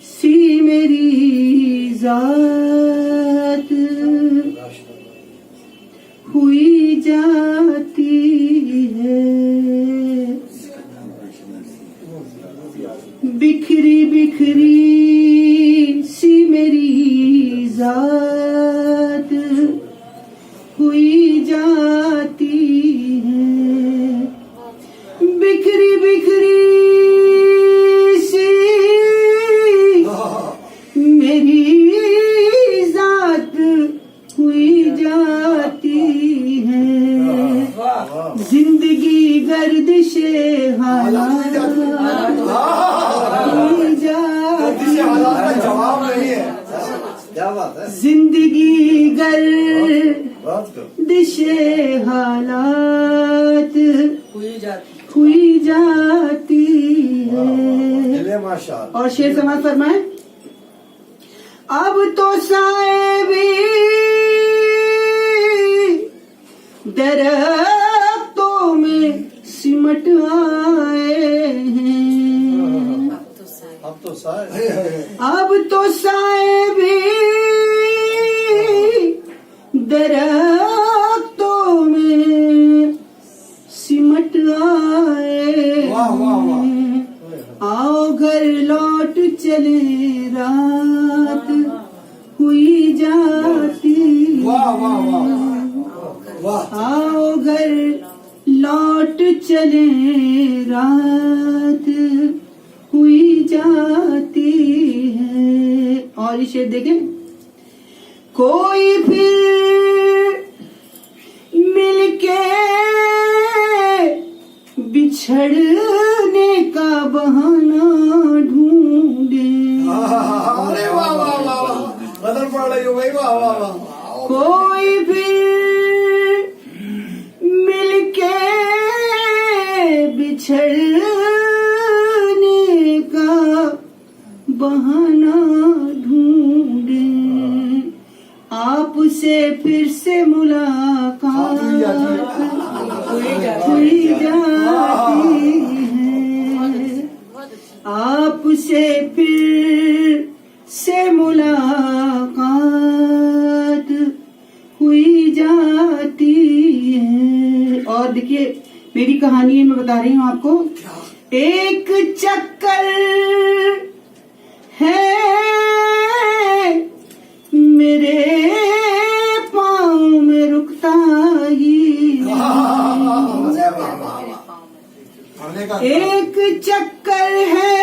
सी मेरी जात हुई जाती है, बिखरी बिखरी सी मेरी जात हुई जाती है, बिखरी बिखरी जिंदगी गर्दिशे हालात हुई जाती है, जिंदगी गर्दिशे हालात हुई जाती है। और शेर समाज फरमाए, अब तो साए भी दरख्तों में सिमट आए हैं, अब तो साए भी दरख्तों में सिमट आए हैं। आओ घर लौट चले, रात हुई जाती है। आओ घर लौट चले, रात हुई जाती है। और ये शेर देखें, कोई फिर मिलके बिछड़ने का बहाना ढूंढे, कोई फिर मिलके बिछड़ने का बहाना ढूंढे, आपसे फिर से मुलाकात हुई जाती है, आपसे फिर से मुलाकात हुई जाती है। और देखिए मेरी कहानी मैं बता रही हूँ आपको, एक चक्कर है मेरे पाँव में रुकता ही नहीं, एक चक्कर है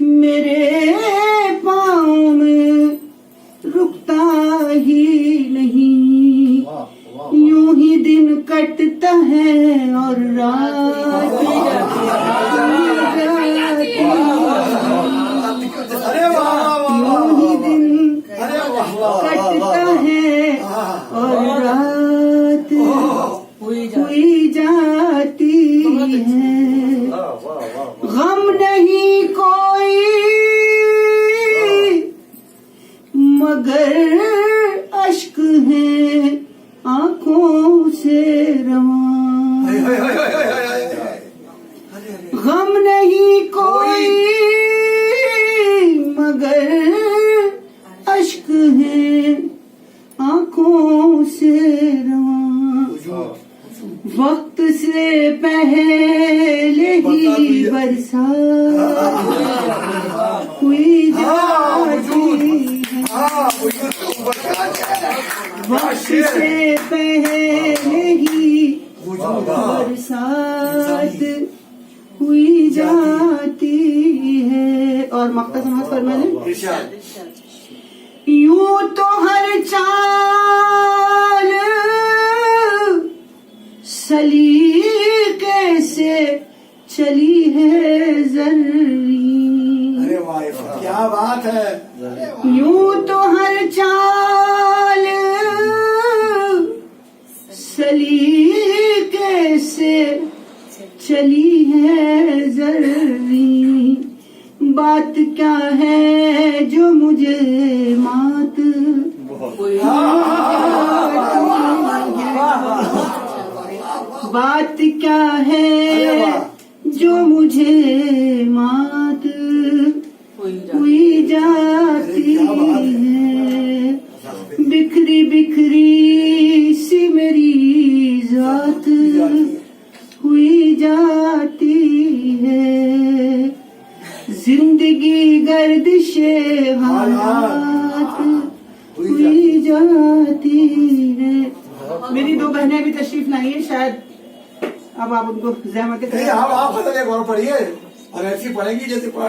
मेरे पाँव में रुकता ही नहीं, यूं ही दिन कटता है और रात यूं ही दिन कटता है और रात हुई जाती है। गम नहीं कोई मगर अश्क है आंखों से रवां, गम नहीं कोई मगर अश्क है आंखों से रवां, वक्त से पहले ही बरसात हुई जाती है, वक्त से पहले ही बरसात हुई जाती है। और मक्ता समाज फरमाने, यूं तो हर चाल सलीके से चली है जर्री, अरे वाह क्या बात है, यूं तो हर चाल सलीके से चली है जर्री, बात क्या है जो मुझे मात बात क्या है जो मुझे मात हुई जाती है, बिखरी बिखरी सी मेरी जात हुई जाती है, जिंदगी गर्दिशे हालात हुई जाती है। मेरी दो बहनें अभी तशरीफ लाई है, शायद अब आप उनको जहमत नहीं, आप पता नहीं और पढ़िए और ऐसी पढ़ेगी जैसे पढ़